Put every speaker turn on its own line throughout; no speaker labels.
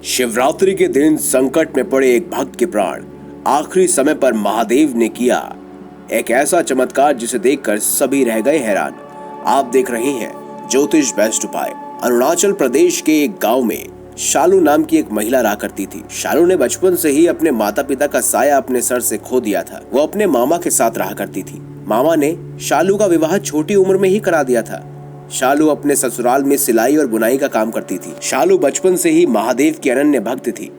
शिवरात्रि के दिन संकट में पड़े एक भक्त के प्राण आखिरी समय पर महादेव ने किया एक ऐसा चमत्कार जिसे देखकर सभी रह गए हैरान। आप देख रहे हैं ज्योतिष बेस्ट उपाय। अरुणाचल प्रदेश के एक गांव में शालू नाम की एक महिला रहा करती थी। शालू ने बचपन से ही अपने माता पिता का साया अपने सर से खो दिया था। वो अपने मामा के साथ रहा करती थी। मामा ने शालू का विवाह छोटी उम्र में ही करा दिया था। शालू अपने ससुराल में सिलाई और बुनाई का काम करती थी। शालू बचपन से ही महादेव की अनन्य भक्त थी।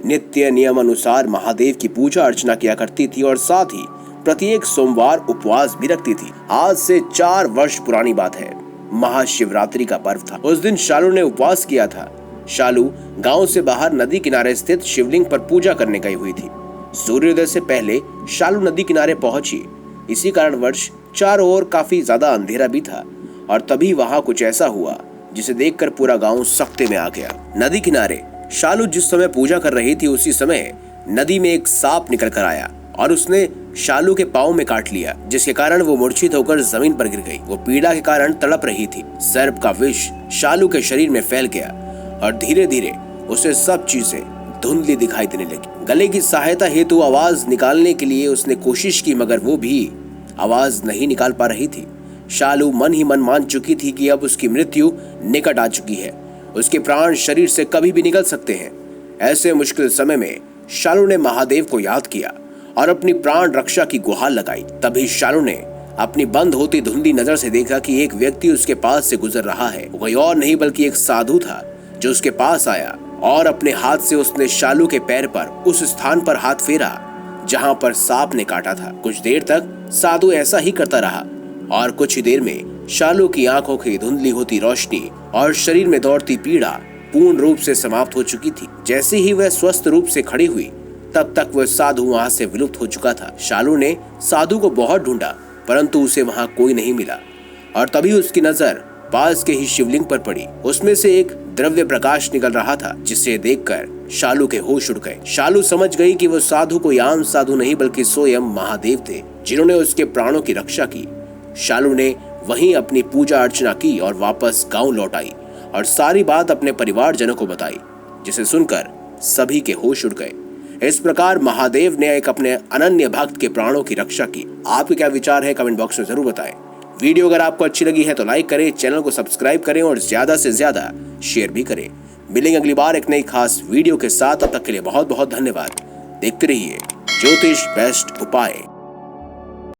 नित्य नियम अनुसार महादेव की पूजा अर्चना किया करती थी और साथ ही प्रत्येक सोमवार उपवास भी रखती थी। आज से 4 वर्ष पुरानी बात है। महाशिवरात्रि का पर्व था। उस दिन शालू ने उपवास किया था। शालू गांव से बाहर नदी किनारे स्थित शिवलिंग पर पूजा करने गई हुई थी। सूर्योदय से पहले शालू नदी किनारे पहुंची। इसी कारणवश चारों ओर काफी ज्यादा अंधेरा भी था और तभी वहां कुछ ऐसा हुआ जिसे देखकर पूरा गांव सख्ते में आ गया। नदी किनारे शालू जिस समय पूजा कर रही थी उसी समय नदी में एक सांप निकल कर आया और उसने शालू के पांव में काट लिया, जिसके कारण वो मूर्छित होकर जमीन पर गिर गई। वो पीड़ा के कारण तड़प रही थी। सर्प का विष शालू के शरीर में फैल गया और धीरे धीरे उसे सब चीजें धुंधली दिखाई देने लगी। गले की सहायता हेतु आवाज निकालने के लिए उसने कोशिश की, मगर वो भी आवाज नहीं निकाल पा रही थी। शालू मन ही मन मान चुकी थी कि अब उसकी मृत्यु निकट आ चुकी है। उसके प्राण शरीर से कभी भी निकल सकते हैं। ऐसे मुश्किल समय में शालू ने महादेव को याद किया और अपनी प्राण रक्षा की गुहार लगाई। तभी शालू ने अपनी बंद होती धुंधली नजर से देखा कि एक व्यक्ति उसके पास से गुजर रहा है। कोई और नहीं बल्कि एक साधु था जो उसके पास आया और अपने हाथ से उसने शालू के पैर पर उस स्थान पर हाथ फेरा जहां पर सांप ने काटा था। कुछ देर तक साधु ऐसा ही करता रहा और कुछ ही देर में शालू की आंखों की धुंधली होती रोशनी और शरीर में दौड़ती पीड़ा पूर्ण रूप से समाप्त हो चुकी थी। जैसे ही वह स्वस्थ रूप से खड़ी हुई तब तक वह साधु वहां से विलुप्त हो चुका था। शालू ने साधु को बहुत ढूंढा परंतु उसे वहां कोई नहीं मिला और तभी उसकी नजर पास के ही शिवलिंग पर पड़ी। उसमें से एक द्रव्य प्रकाश निकल रहा था जिसे देखकर शालू के होश उड़ गए। शालू समझ गई कि वो साधु कोई आम साधु नहीं बल्कि स्वयं महादेव थे जिन्होंने उसके प्राणों की रक्षा की। शालू ने वहीं अपनी पूजा अर्चना की और वापस गांव लौट आई और सारी बात अपने परिवारजनों को बताई, जिसे सुनकर सभी के होश उड़ गए। इस प्रकार महादेव ने एक अपने अनन्य भक्त के प्राणों की रक्षा की। आपके क्या विचार है कमेंट बॉक्स में जरूर बताएं। वीडियो अगर आपको अच्छी लगी है तो लाइक करें, चैनल को सब्सक्राइब करें और ज्यादा से ज्यादा शेयर भी करें। मिलेंगे अगली बार एक नई खास वीडियो के साथ। तब तक के लिए बहुत बहुत धन्यवाद। देखते रहिए ज्योतिष बेस्ट उपाय।